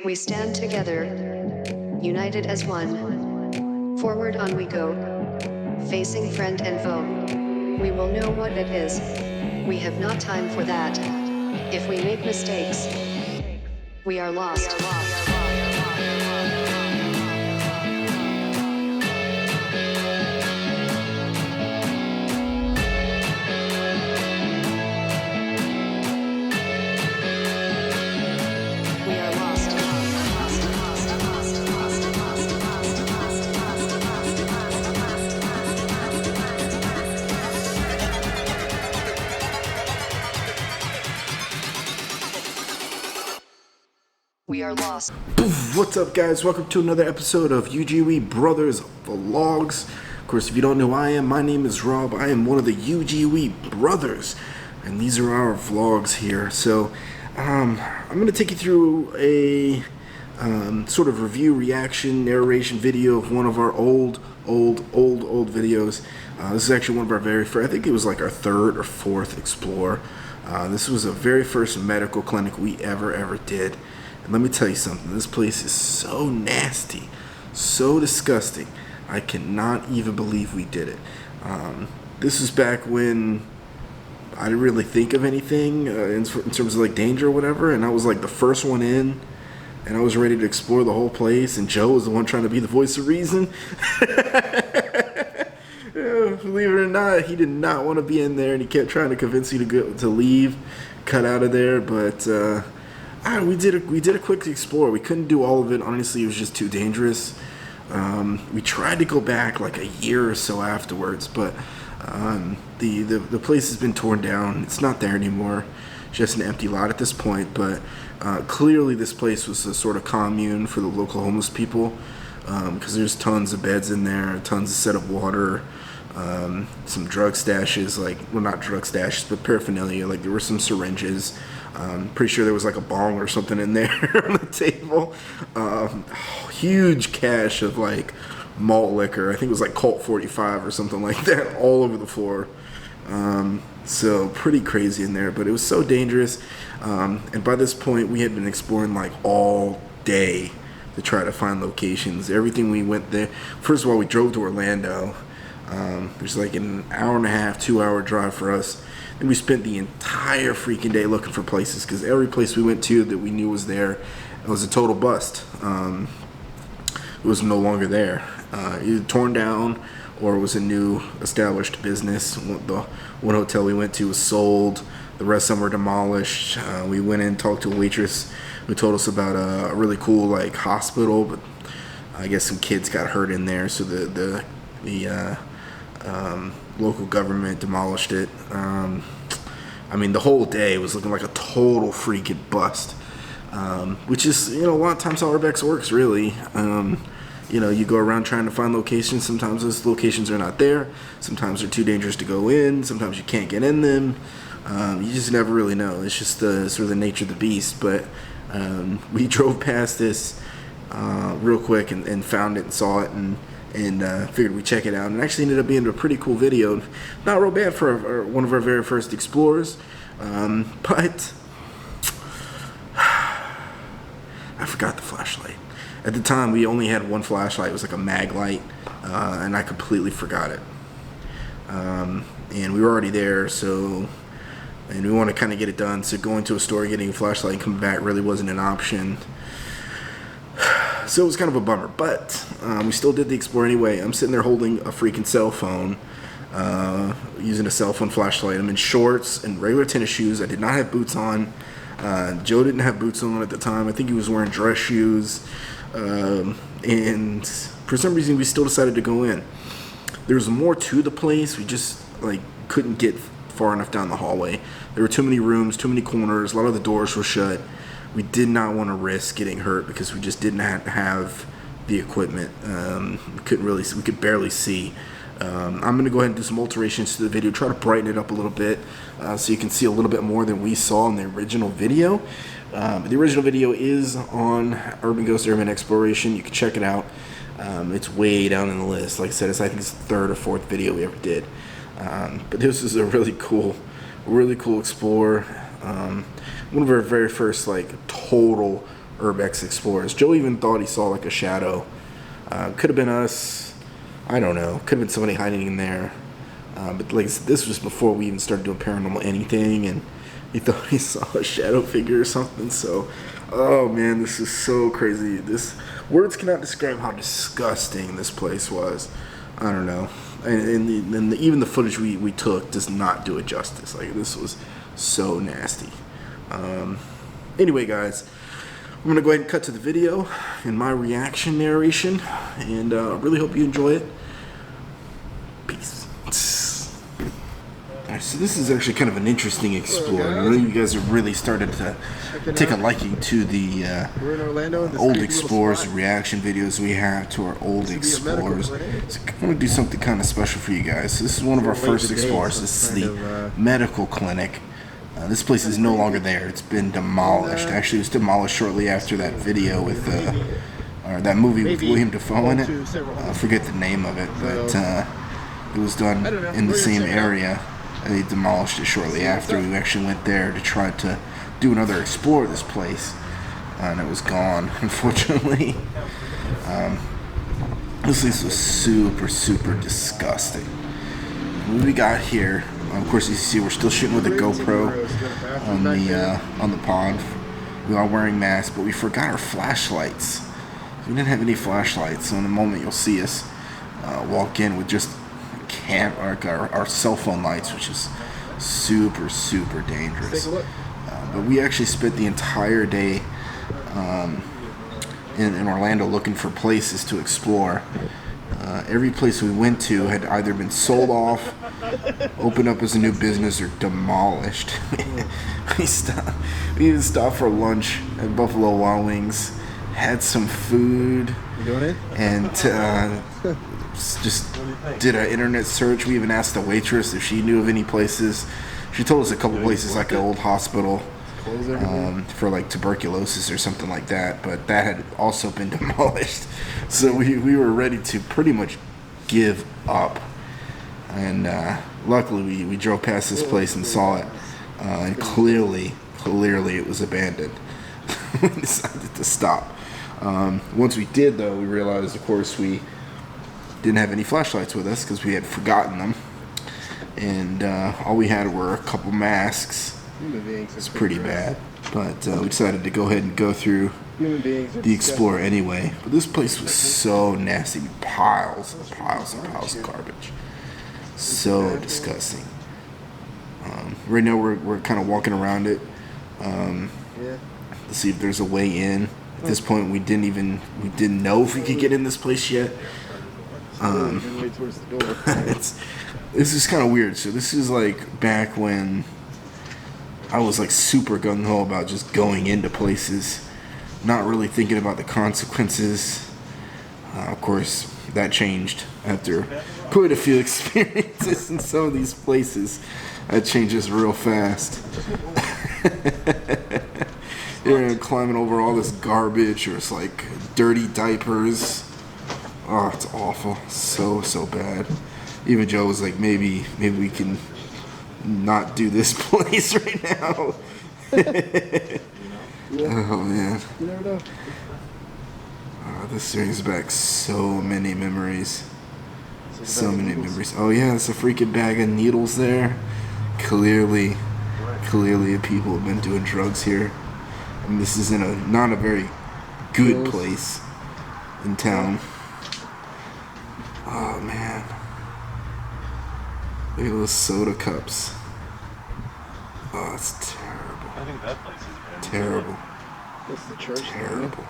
We stand together, united as one. Forward on we go, facing friend and foe. We will know what it is. We have not time for that. If we make mistakes, we are lost. We are lost. We are lost. What's up, guys? Welcome to another episode of UGUE Brothers Vlogs. Of course, if you don't know who I am, my name is Rob. I am one of the UGUE brothers, and these are our vlogs here. So, I'm going to take you through a sort of review, reaction, narration video of one of our old videos. This is actually one of our very first, I think it was like our third or fourth Explore. This was the very first medical clinic we ever did. And let me tell you something, this place is so nasty, so disgusting. I cannot even believe we did it. This was back when I didn't really think of anything in terms of like danger or whatever, and I was like the first one in, and I was ready to explore the whole place, and Joe was the one trying to be the voice of reason. Believe it or not, he did not want to be in there, and he kept trying to convince you to leave, cut out of there, but we did a quick explore. We couldn't do all of it. Honestly, it was just too dangerous. We tried to go back like a year or so afterwards, but the place has been torn down. It's not there anymore. Just an empty lot at this point. But clearly, this place was a sort of commune for the local homeless people, because there's tons of beds in there, tons of set of water, some drug stashes, well, not drug stashes, but paraphernalia. Like there were some syringes. Pretty sure there was like a bong or something in there on the table. Huge cache of like malt liquor. I think it was like Colt 45 or something like that, all over the floor. So pretty crazy in there, but it was so dangerous. And by this point, we had been exploring like all day to try to find locations. Everything we went there. First of all, we drove to Orlando. There's like an hour and a half, 2-hour drive for us. And we spent the entire freaking day looking for places, because every place we went to that we knew was there, it was a total bust. It was no longer there. Either torn down or it was a new established business. The one hotel we went to was sold. The rest of them were demolished. We went in and talked to a waitress who told us about a really cool like hospital, but I guess some kids got hurt in there, so the local government demolished it. I mean, the whole day was looking like a total freaking bust, which is, a lot of times how Urbex works, really. You go around trying to find locations. Sometimes those locations are not there. Sometimes they're too dangerous to go in. Sometimes you can't get in them. You just never really know. It's just sort of the nature of the beast. But we drove past this real quick and found it and saw it and figured we'd check it out, and it actually ended up being a pretty cool video. Not real bad for one of our very first explores, but I forgot the flashlight. At the time, we only had one flashlight. It was like a mag light, and I completely forgot it. And we were already there, and we want to kind of get it done, so going to a store, getting a flashlight, and coming back really wasn't an option. So it was kind of a bummer, but we still did the explore anyway. I'm sitting there holding a freaking cell phone, using a cell phone flashlight. I'm in shorts and regular tennis shoes. I did not have boots on. Joe didn't have boots on at the time. I think he was wearing dress shoes. And for some reason, we still decided to go in. There was more to the place. We just couldn't get far enough down the hallway. There were too many rooms, too many corners. A lot of the doors were shut. We did not want to risk getting hurt because we just didn't have the equipment. We could barely see. I'm going to go ahead and do some alterations to the video, try to brighten it up a little bit, so you can see a little bit more than we saw in the original video. The original video is on Urban Ghost Urban Exploration. You can check it out. It's way down in the list. Like I said, I think it's the third or fourth video we ever did. But this is a really cool explore. One of our very first total Urbex Explorers. Joe even thought he saw like a shadow. Could have been us. I don't know. Could have been somebody hiding in there. But like this was before we even started doing paranormal anything, and he thought he saw a shadow figure or something. So, oh man, this is so crazy. This words cannot describe how disgusting this place was. I don't know. And even the footage we took does not do it justice. Like, this was so nasty. Anyway, guys, I'm going to go ahead and cut to the video and my reaction narration. And really hope you enjoy it. Peace. Alright, so this is actually kind of an interesting explore. I know you guys have really started to take a liking to the old explorers reaction videos we have to our old explorers. So I want to do something kind of special for you guys. So this is one of our first explorers. This is the medical clinic. This place is no longer there. It's been demolished. Actually, it was demolished shortly after that video with or that movie with William Dafoe in it. I forget the name of it, but it was done in the same area. They demolished it shortly after. We actually went there to try to do another explore of this place, and it was gone, unfortunately. This place was super disgusting. What we got here, of course, you see we're still shooting with a GoPro on the pod. We are wearing masks, but we forgot our flashlights. We didn't have any flashlights, so in a moment you'll see us walk in with just our cell phone lights, which is super dangerous. But we actually spent the entire day in Orlando looking for places to explore. Every place we went to had either been sold off, opened up as a new business, or demolished. We even stopped for lunch at Buffalo Wild Wings, had some food, and just did an internet search. We even asked the waitress if she knew of any places. She told us a couple places, like an old hospital for like tuberculosis or something like that, but that had also been demolished. So we were ready to pretty much give up. And luckily we drove past this place and saw it, and clearly it was abandoned. We decided to stop. Once we did, though, we realized, of course, we didn't have any flashlights with us because we had forgotten them, and all we had were a couple masks. It's pretty bad, but we decided to go ahead and go through the Explorer anyway. But this place was so nasty. Piles of garbage. So disgusting. Right now we're kind of walking around it to see if there's a way in. At this point we didn't know if we could get in this place yet. This is kind of weird. So this is like back when I was like super gung-ho about just going into places, not really thinking about the consequences. Of course, that changed after quite a few experiences in some of these places. That changes real fast. You're climbing over all this garbage, or it's like dirty diapers. Oh, it's awful. So bad. Even Joe was like, maybe we can not do this place right now. Oh man. Oh, this brings back so many memories. So many memories. Oh yeah, it's a freaking bag of needles there. Clearly people have been doing drugs here. And this is in not a very good place in town. Oh man. Look at those soda cups. Oh, it's terrible. I think that place is terrible. That's the church. Terrible.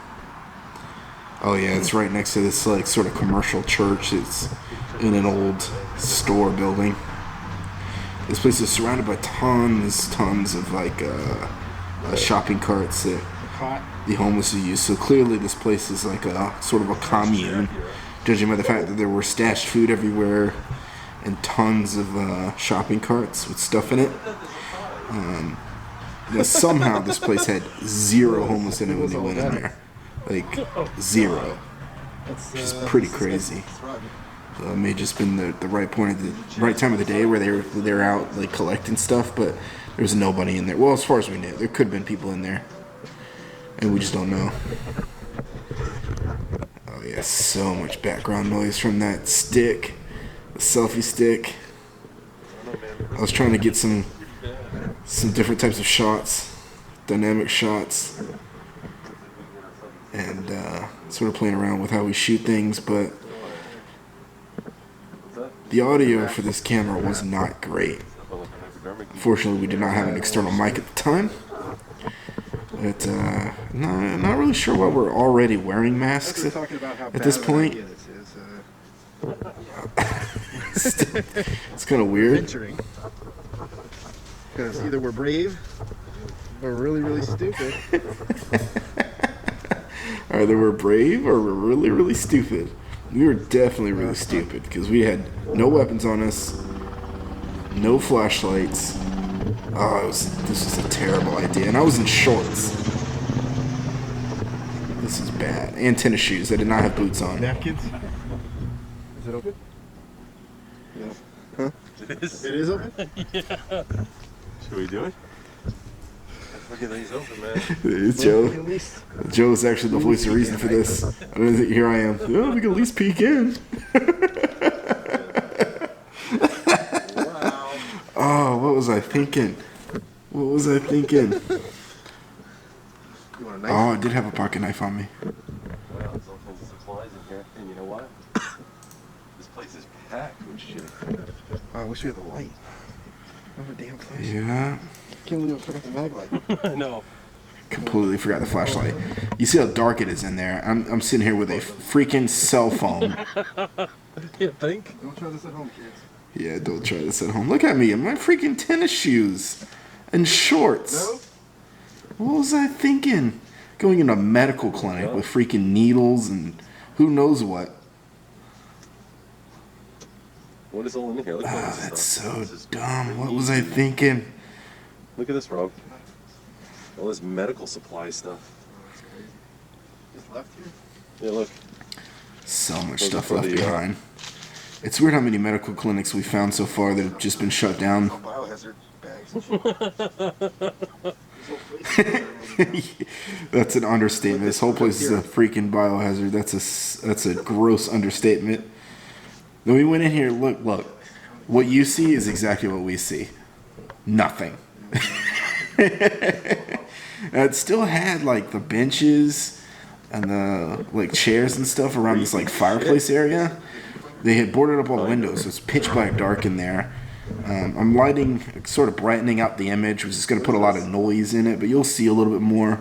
Oh yeah, it's right next to this like sort of commercial church. It's in an old store building. This place is surrounded by tons of like shopping carts that the homeless use. So clearly this place is like a sort of a commune, judging by the fact that there were stashed food everywhere and tons of shopping carts with stuff in it. Somehow this place had zero homeless in it when they went in there. Like, zero. Which is pretty crazy. It may have just been the right right time of the day where they were out like collecting stuff, but there was nobody in there. Well, as far as we knew, there could have been people in there. and we just don't know. Oh yeah, so much background noise from that stick, the selfie stick. I was trying to get some different types of shots, dynamic shots, and sort of playing around with how we shoot things, but the audio for this camera was not great. Fortunately, we did not have an external mic at the time. But not really sure why we're already wearing masks at this point. It's kind of weird. Because either we're brave or really, really stupid. Either we're brave or we're really, really stupid. We were definitely really stupid because we had no weapons on us, no flashlights. Oh, this was a terrible idea. And I was in shorts. This is bad. And tennis shoes. I did not have boots on. Napkins? Is it open? Yes. Huh? It is open? Yeah. Should we do it? Look at these open, man. It's Joe. Joe is actually the voice of reason for this. I don't think here I am. Oh, we can at least peek in. Wow. Oh, what was I thinking? What was I thinking? You want a knife? Oh, I did have a pocket knife on me. Wow, there's all kinds of supplies in here. And you know what? This place is packed with shit. Oh, I wish we had the light. Another damn place. Yeah. Can't believe I forgot the mag light. I know. Completely forgot the flashlight. You see how dark it is in there? I'm sitting here with a freaking cell phone. You think? Don't try this at home, kids. Yeah, don't try this at home. Look at me in my freaking tennis shoes and shorts. No? What was I thinking? Going in a medical clinic with freaking needles and who knows what. What is all in here? Look at all Ah, this that's stuff. so This is dumb. What was I thinking? Look at this, Rob. All this medical supply stuff. Just left here? Yeah, look. So much Those stuff are left for the, behind. It's weird how many medical clinics we found so far that have just been shut down. No biohazard bags and shit. That's an understatement. This whole place is a freaking biohazard. That's a gross understatement. Then we went in here. Look. What you see is exactly what we see. Nothing. It still had like the benches and the like chairs and stuff around this like fireplace area. They had boarded up all the windows, so it's pitch black dark in there. I'm lighting, sort of brightening out the image, which is going to put a lot of noise in it, but you'll see a little bit more.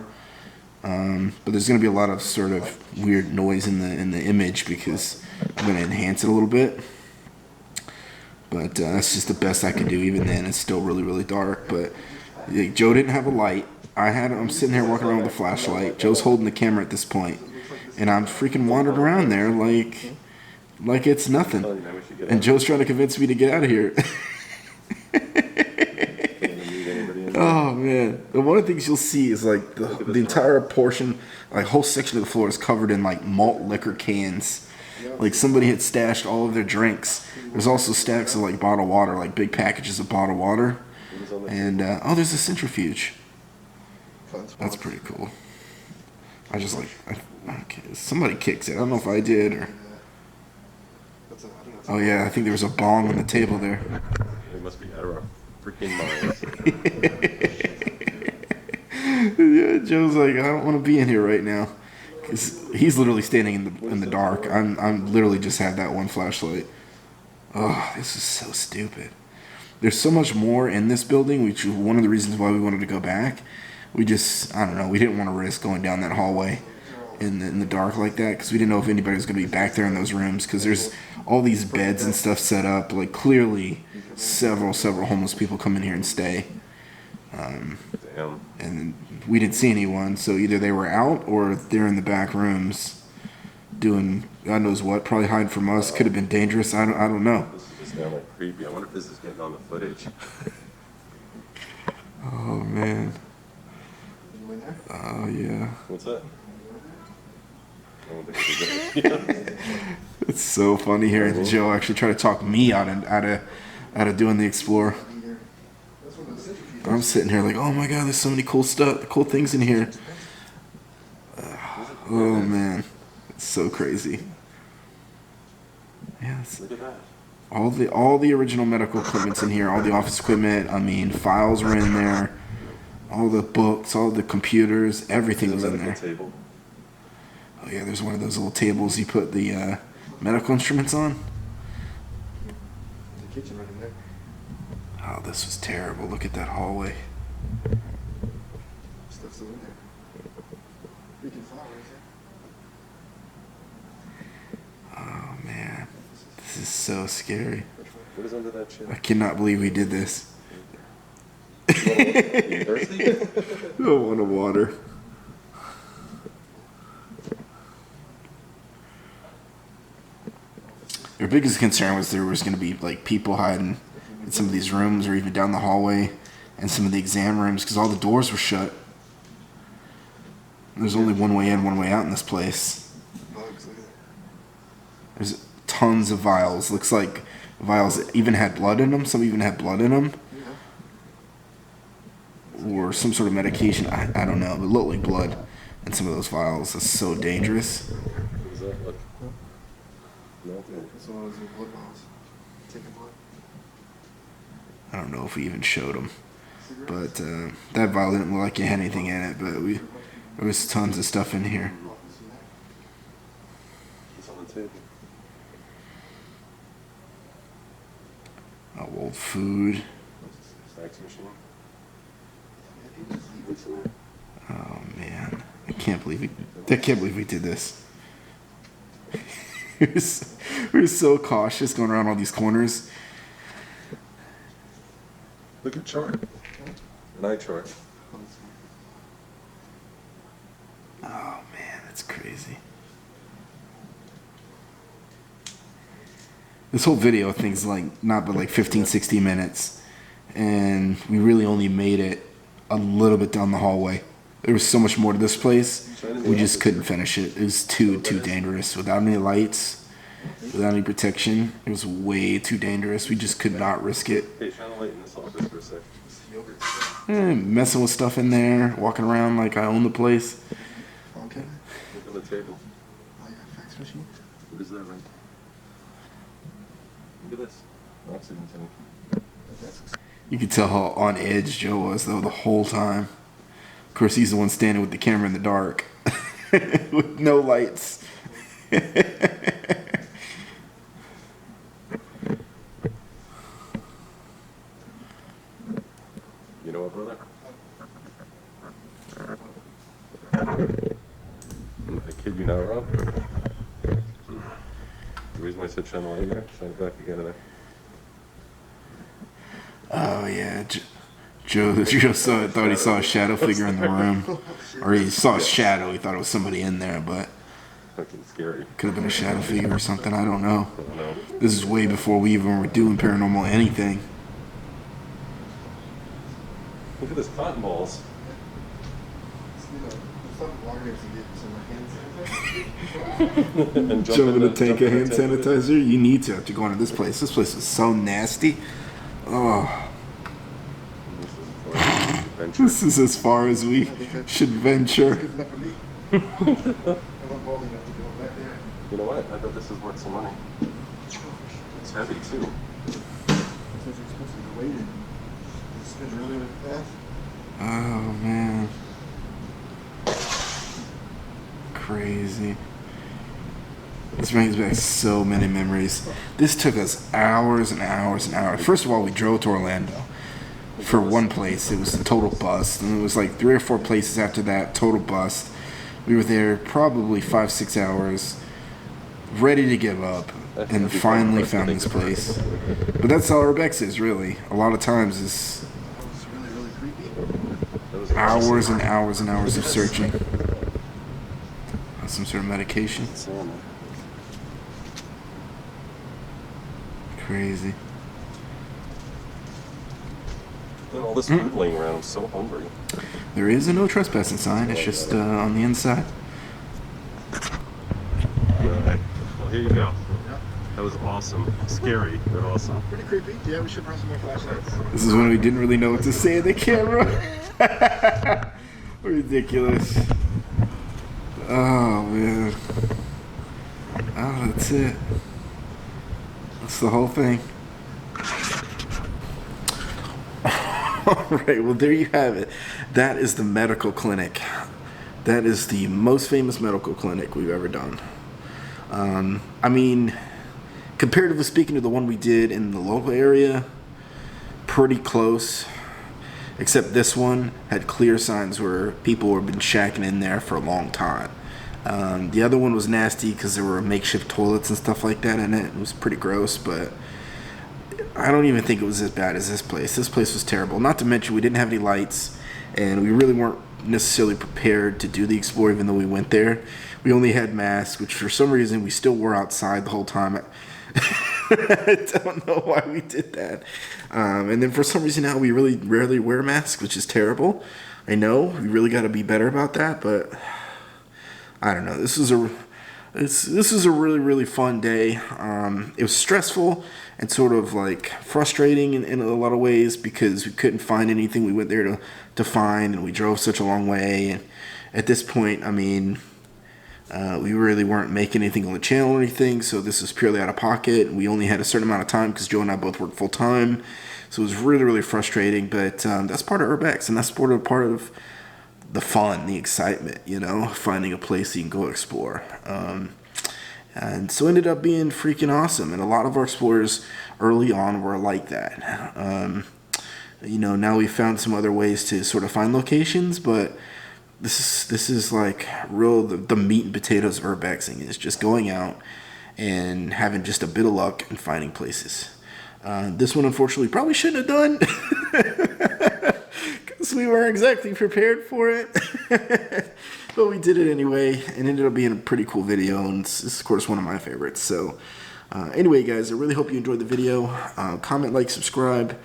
But there's going to be a lot of sort of weird noise in the image because I'm going to enhance it a little bit. But that's just the best I could do. Even then, it's still really, really dark. But like, Joe didn't have a light. I'm sitting here walking around with a flashlight. Joe's holding the camera at this point, and I'm freaking wandering around there like it's nothing. And Joe's trying to convince me to get out of here. Oh man! And one of the things you'll see is like the entire portion, like whole section of the floor is covered in like malt liquor cans. Like somebody had stashed all of their drinks. There's also stacks of like bottled water, like big packages of bottled water. And there's a centrifuge. That's pretty cool. I just somebody kicks it. I don't know if I did or. Oh yeah, I think there was a bong on the table there. It must be out of our freaking minds. Yeah, Joe's like, I don't want to be in here right now, because he's literally standing in the dark. I'm literally just have that one flashlight. Oh, this is so stupid. There's so much more in this building, which is one of the reasons why we wanted to go back. I don't know, we didn't want to risk going down that hallway in the dark like that, because we didn't know if anybody was going to be back there in those rooms, because there's all these beds and stuff set up. Like, clearly several homeless people come in here and stay. Damn. And we didn't see anyone, so either they were out or they're in the back rooms doing God knows what, probably hiding from us. Could have been dangerous. I don't know. This is just now like creepy. I wonder if this is getting on the footage. Oh man. You in there? Oh yeah. What's that? I don't think it's a good idea. It's so funny hearing Joe actually try to talk me out of doing the Explorer. That's one of the centrifuges. I'm sitting here like, oh my god, there's so many cool things in here. Oh man, it's so crazy. Yes. Look at that. All the original medical equipment's in here. All the office equipment. I mean, files were in there. All the books, all the computers, everything was in there. Table. Oh yeah, there's one of those little tables you put the medical instruments on. The kitchen right in there. Oh, this was terrible. Look at that hallway. Stuff's still in there. Freaking flowers. Oh man, this is so scary. What is under that chair? I cannot believe we did this. You thirsty? I don't want to water. Their biggest concern was there was going to be like people hiding in some of these rooms or even down the hallway and some of the exam rooms because all the doors were shut. There's only one way in, one way out in this place. Bugs, look at that. There's tons of vials. Looks like vials that even had blood in them. Some even had blood in them. Or some sort of medication. I don't know. But it looked like blood in some of those vials. That's so dangerous. What does that look? Nothing. That's one of those blood bottles. Taking blood. I don't know if we even showed them. But that vial didn't look like it had anything in it. But there was tons of stuff in here. It's on the table. Oh, old food. Fax machine. Oh man, I can't believe we did this. We're so cautious going around all these corners. Look at chart. An eye chart. Oh man, that's crazy. This whole video thing's like not but like 15, 16 minutes. And we really only made it a little bit down the hallway. There was so much more to this place. We just couldn't finish it. It was too dangerous. Without any lights, without any protection, it was way too dangerous. We just could not risk it. Hey, shine a light in this office for a sec. Messing with stuff in there, walking around like I own the place. Okay. Look on the table. Oh, you got a fax machine? What is that, right? Look at this. Oxygen tank. You could tell how on edge Joe was though the whole time. Of course, he's the one standing with the camera in the dark, with no lights. You know what, brother? I kid you not, Rob. The reason I said shine the light there, shine it back again today. Oh yeah, Joe thought he saw a shadow figure in the room, or he saw a shadow. He thought it was somebody in there, but Fucking scary. could have been a shadow figure or something. I don't know. I don't know. This is way before we even were doing paranormal anything. Look at this cotton balls. And Jump in a the- tank jump of in hand the tank with it. sanitizer. You need to go into this place. This place is so nasty. Oh, Adventure. this is as far as we should venture. You know what? I bet this is worth some money. It's heavy too. Oh man, crazy. This brings back so many memories. This took us hours and hours and hours. First of all, we drove to Orlando. For one place, it was a total bust. And it was like 3 or 4 places after that, total bust. We were there probably 5-6 hours, ready to give up, and finally found this place. But that's all Rebecca is, really. A lot of times it's hours and hours and hours of searching. Some sort of medication. Crazy. All this food laying around. I'm so hungry. There is a no trespassing sign. It's just on the inside. Well, here you go. That was awesome. Scary, but awesome. Pretty creepy. Yeah, we should run some more flashlights. This is when we didn't really know what to say in the camera. Ridiculous. Oh, man. Oh, that's it. That's the whole thing. Alright, well, there you have it. That is the medical clinic. That is the most famous medical clinic we've ever done. I mean, comparatively speaking to the one we did in the local area, pretty close. Except this one had clear signs where people had been shacking in there for a long time. The other one was nasty because there were makeshift toilets and stuff like that in it. It was pretty gross, but I don't even think it was as bad as this place. This place was terrible. Not to mention we didn't have any lights, and we really weren't necessarily prepared to do the explore even though we went there. We only had masks, which for some reason we still wore outside the whole time. I don't know why we did that. And then for some reason now we really rarely wear masks, which is terrible. I know we really got to be better about that, but I don't know. This is a really fun day. It was stressful and sort of like frustrating in a lot of ways because we couldn't find anything we went there to find, and we drove such a long way. And at this point, I mean, we really weren't making anything on the channel or anything, so this was purely out of pocket. We only had a certain amount of time because Joe and I both worked full time, so it was really frustrating. But that's part of Urbex, and that's part of the fun, the excitement, you know, finding a place you can go explore. And so it ended up being freaking awesome. And a lot of our explorers early on were like that. You know, now we found some other ways to sort of find locations, but this is like the meat and potatoes of urbexing is just going out and having just a bit of luck and finding places. This one, unfortunately, probably shouldn't have done because we weren't exactly prepared for it. But we did it anyway, and ended up being a pretty cool video, and it's of course one of my favorites. So anyway, guys, I really hope you enjoyed the video. Comment, like, subscribe.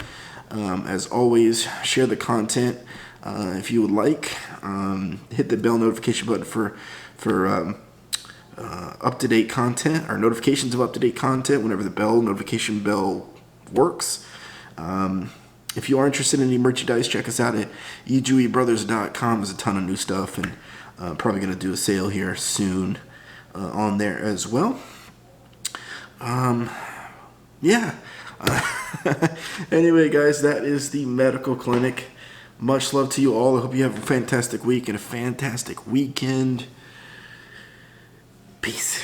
As always, share the content if you would like. Hit the bell notification button for up-to-date content, or notifications of up-to-date content whenever the notification bell works. If you are interested in any merchandise, check us out at UGUEbrothers.com. There's a ton of new stuff, and probably going to do a sale here soon on there as well. Yeah. Anyway, guys, that is the medical clinic. Much love to you all. I hope you have a fantastic week and a fantastic weekend. Peace.